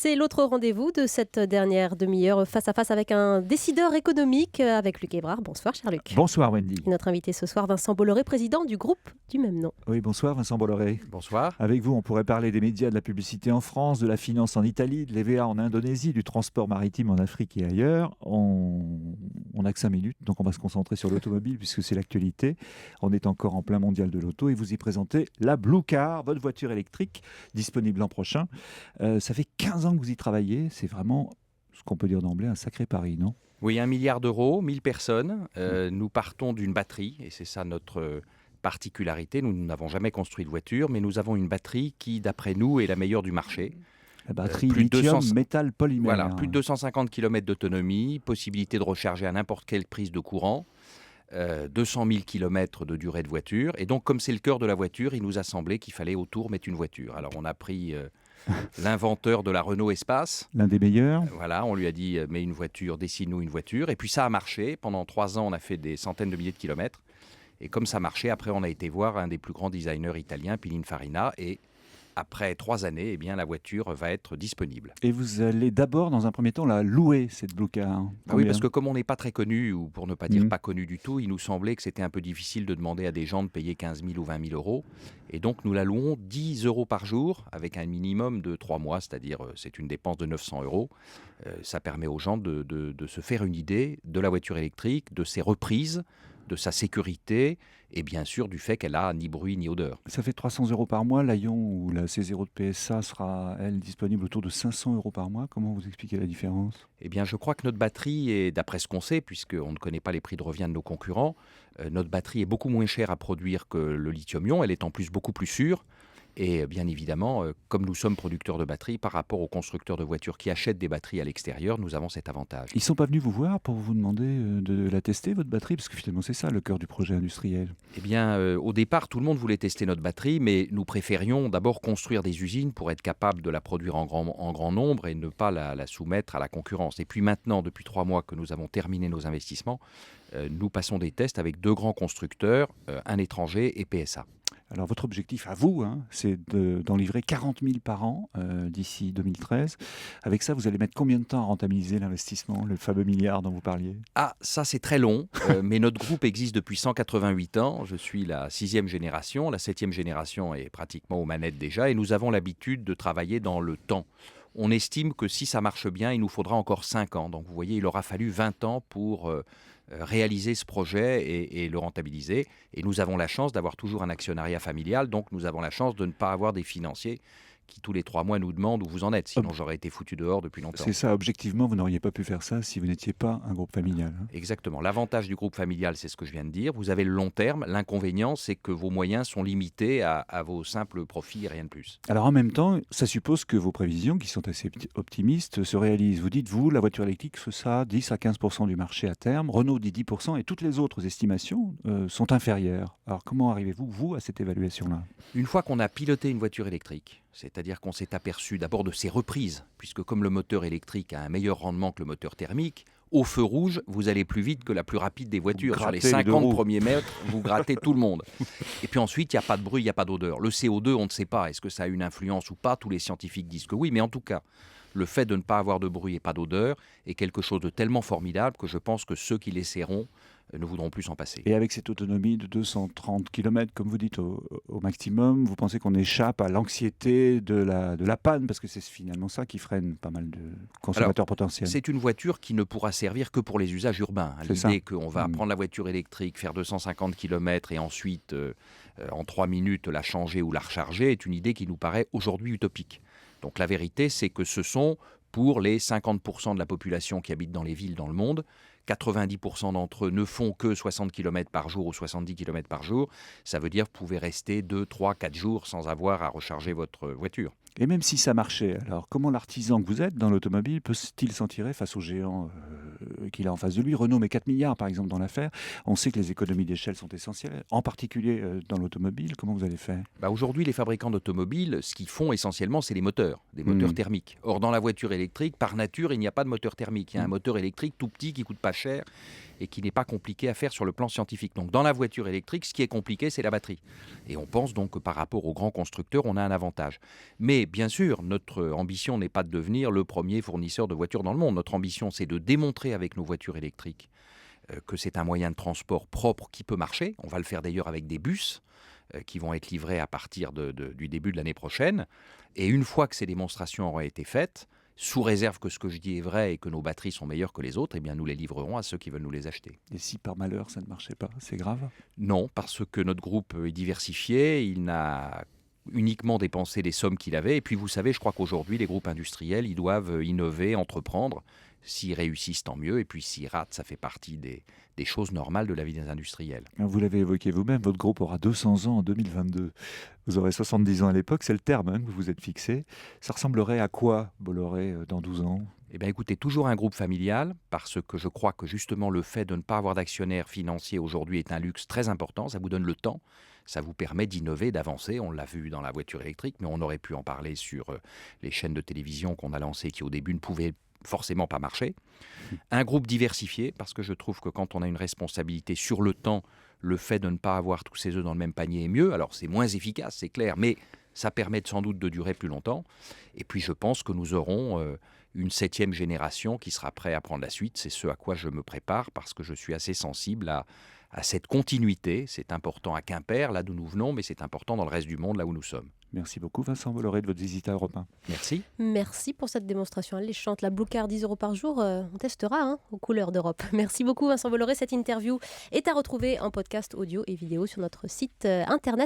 C'est l'autre rendez-vous de cette dernière demi-heure face à face avec un décideur économique avec Luc Hébrard. Bonsoir cher Luc. Bonsoir Wendy. Et notre invité ce soir, Vincent Bolloré, président du groupe du même nom. Oui, bonsoir Vincent Bolloré. Bonsoir. Avec vous, on pourrait parler des médias, de la publicité en France, de la finance en Italie, de l'EVA en Indonésie, du transport maritime en Afrique et ailleurs. On n'a que 5 minutes, donc on va se concentrer sur l'automobile puisque c'est l'actualité. On est encore en plein mondial de l'auto et vous y présentez la Blue Car, votre voiture électrique, disponible l'an prochain. Ça fait 15 ans que vous y travaillez. C'est vraiment, ce qu'on peut dire d'emblée, un sacré pari, non ? Oui, 1 milliard d'euros, 1000 personnes. Nous partons d'une batterie, et c'est ça notre particularité. Nous n'avons jamais construit de voiture, mais nous avons une batterie qui, d'après nous, est la meilleure du marché. La batterie lithium, métal, polymère. Voilà, plus de 250 km d'autonomie, possibilité de recharger à n'importe quelle prise de courant, 200 000 km de durée de voiture. Et donc, comme c'est le cœur de la voiture, il nous a semblé qu'il fallait autour mettre une voiture. Alors, on a pris l'inventeur de la Renault Espace. L'un des meilleurs. Voilà, on lui a dit, mets une voiture, dessine-nous une voiture. Et puis ça a marché. Pendant 3 ans, on a fait des centaines de milliers de kilomètres. Et comme ça marchait, après, on a été voir un des plus grands designers italiens, Pininfarina. Et après 3 années, eh bien, la voiture va être disponible. Et vous allez d'abord, dans un premier temps, la louer, cette Blue Car. Oui, parce que comme on n'est pas très connu, ou pour ne pas dire Mhm. pas connu du tout, il nous semblait que c'était un peu difficile de demander à des gens de payer 15 000 ou 20 000 euros. Et donc, nous la louons 10 euros par jour, avec un minimum de 3 mois, c'est-à-dire c'est une dépense de 900 euros. Ça permet aux gens de se faire une idée de la voiture électrique, de ses reprises, de sa sécurité et bien sûr du fait qu'elle a ni bruit ni odeur. Ça fait 300 euros par mois. La Ion ou la C0 de PSA sera, elle, disponible autour de 500 euros par mois. Comment vous expliquez la différence ? Eh bien, je crois que notre batterie est, d'après ce qu'on sait, puisqu'on ne connaît pas les prix de revient de nos concurrents, notre batterie est beaucoup moins chère à produire que le lithium-ion. Elle est en plus beaucoup plus sûre. Et bien évidemment, comme nous sommes producteurs de batteries, par rapport aux constructeurs de voitures qui achètent des batteries à l'extérieur, nous avons cet avantage. Ils ne sont pas venus vous voir pour vous demander de la tester, votre batterie ? Parce que finalement, c'est ça le cœur du projet industriel. Eh bien, au départ, tout le monde voulait tester notre batterie, mais nous préférions d'abord construire des usines pour être capable de la produire en grand nombre et ne pas la soumettre à la concurrence. Et puis maintenant, depuis 3 mois que nous avons terminé nos investissements, nous passons des tests avec 2 grands constructeurs, un étranger et PSA. Alors, votre objectif à vous, c'est d'en livrer 40 000 par an d'ici 2013. Avec ça, vous allez mettre combien de temps à rentabiliser l'investissement, le fameux milliard dont vous parliez ? Ah, ça c'est très long, mais notre groupe existe depuis 188 ans. Je suis la 6e génération, la 7e génération est pratiquement aux manettes déjà, et nous avons l'habitude de travailler dans le temps. On estime que si ça marche bien, il nous faudra encore 5 ans. Donc vous voyez, il aura fallu 20 ans pour réaliser ce projet et le rentabiliser. Et nous avons la chance d'avoir toujours un actionnariat familial, donc nous avons la chance de ne pas avoir des financiers qui tous les 3 mois nous demandent où vous en êtes. Sinon, j'aurais été foutu dehors depuis longtemps. C'est ça, objectivement, vous n'auriez pas pu faire ça si vous n'étiez pas un groupe familial. Exactement. L'avantage du groupe familial, c'est ce que je viens de dire. Vous avez le long terme. L'inconvénient, c'est que vos moyens sont limités à vos simples profits et rien de plus. Alors en même temps, ça suppose que vos prévisions, qui sont assez optimistes, se réalisent. Vous dites, vous, la voiture électrique, ça 10 à 15% du marché à terme. Renault dit 10% et toutes les autres estimations sont inférieures. Alors comment arrivez-vous, vous, à cette évaluation-là ? Une fois qu'on a piloté une voiture électrique, c'est-à-dire qu'on s'est aperçu d'abord de ses reprises, puisque comme le moteur électrique a un meilleur rendement que le moteur thermique, au feu rouge, vous allez plus vite que la plus rapide des voitures. Sur les 50 premiers mètres, vous grattez tout le monde. Et puis ensuite, il n'y a pas de bruit, il n'y a pas d'odeur. Le CO2, on ne sait pas. Est-ce que ça a une influence ou pas ? Tous les scientifiques disent que oui, mais en tout cas, le fait de ne pas avoir de bruit et pas d'odeur est quelque chose de tellement formidable que je pense que ceux qui l'essaieront ne voudront plus s'en passer. Et avec cette autonomie de 230 km, comme vous dites, au maximum, vous pensez qu'on échappe à l'anxiété de la panne ? Parce que c'est finalement ça qui freine pas mal de consommateurs potentiels. C'est une voiture qui ne pourra servir que pour les usages urbains. L'idée qu'on va prendre la voiture électrique, faire 250 km et ensuite, en 3 minutes, la changer ou la recharger est une idée qui nous paraît aujourd'hui utopique. Donc la vérité, c'est que ce sont pour les 50% de la population qui habite dans les villes dans le monde, 90% d'entre eux ne font que 60 km par jour ou 70 km par jour. Ça veut dire que vous pouvez rester 2, 3, 4 jours sans avoir à recharger votre voiture. Et même si ça marchait, alors comment l'artisan que vous êtes dans l'automobile peut-il s'en tirer face aux géants qu'il a en face de lui ? Renault met 4 milliards par exemple dans l'affaire. On sait que les économies d'échelle sont essentielles, en particulier dans l'automobile. Comment vous allez faire ? Aujourd'hui, les fabricants d'automobiles, ce qu'ils font essentiellement, c'est les moteurs, des moteurs thermiques. Or, dans la voiture électrique, par nature, il n'y a pas de moteur thermique. Il y a un moteur électrique tout petit qui ne coûte pas cher et qui n'est pas compliqué à faire sur le plan scientifique. Donc dans la voiture électrique, ce qui est compliqué, c'est la batterie. Et on pense donc que par rapport aux grands constructeurs, on a un avantage. Mais bien sûr, notre ambition n'est pas de devenir le premier fournisseur de voitures dans le monde. Notre ambition, c'est de démontrer avec nos voitures électriques que c'est un moyen de transport propre qui peut marcher. On va le faire d'ailleurs avec des bus qui vont être livrés à partir du début de l'année prochaine. Et une fois que ces démonstrations auront été faites, sous réserve que ce que je dis est vrai et que nos batteries sont meilleures que les autres, eh bien nous les livrerons à ceux qui veulent nous les acheter. Et si par malheur ça ne marchait pas, c'est grave? Non, parce que notre groupe est diversifié, il n'a uniquement dépensé les sommes qu'il avait. Et puis vous savez, je crois qu'aujourd'hui, les groupes industriels, ils doivent innover, entreprendre. S'ils réussissent, tant mieux. Et puis s'ils ratent, ça fait partie des choses normales de la vie des industriels. Vous l'avez évoqué vous-même, votre groupe aura 200 ans en 2022. Vous aurez 70 ans à l'époque, c'est le terme que vous vous êtes fixé. Ça ressemblerait à quoi, Bolloré, dans 12 ans? Eh bien écoutez, toujours un groupe familial, parce que je crois que justement le fait de ne pas avoir d'actionnaires financiers aujourd'hui est un luxe très important. Ça vous donne le temps, ça vous permet d'innover, d'avancer. On l'a vu dans la voiture électrique, mais on aurait pu en parler sur les chaînes de télévision qu'on a lancées qui au début ne pouvaient forcément pas marcher. Un groupe diversifié, parce que je trouve que quand on a une responsabilité sur le temps, le fait de ne pas avoir tous ses œufs dans le même panier est mieux. Alors c'est moins efficace, c'est clair, mais ça permet sans doute de durer plus longtemps. Et puis je pense que nous aurons une 7e génération qui sera prête à prendre la suite. C'est ce à quoi je me prépare, parce que je suis assez sensible à cette continuité. C'est important à Quimper, là d'où nous venons, mais c'est important dans le reste du monde, là où nous sommes. Merci beaucoup Vincent Bolloré de votre visite à Europe 1. Merci. Merci pour cette démonstration alléchante. La Blue Car, 10 € par jour, on testera aux couleurs d'Europe. Merci beaucoup Vincent Bolloré. Cette interview est à retrouver en podcast audio et vidéo sur notre site internet.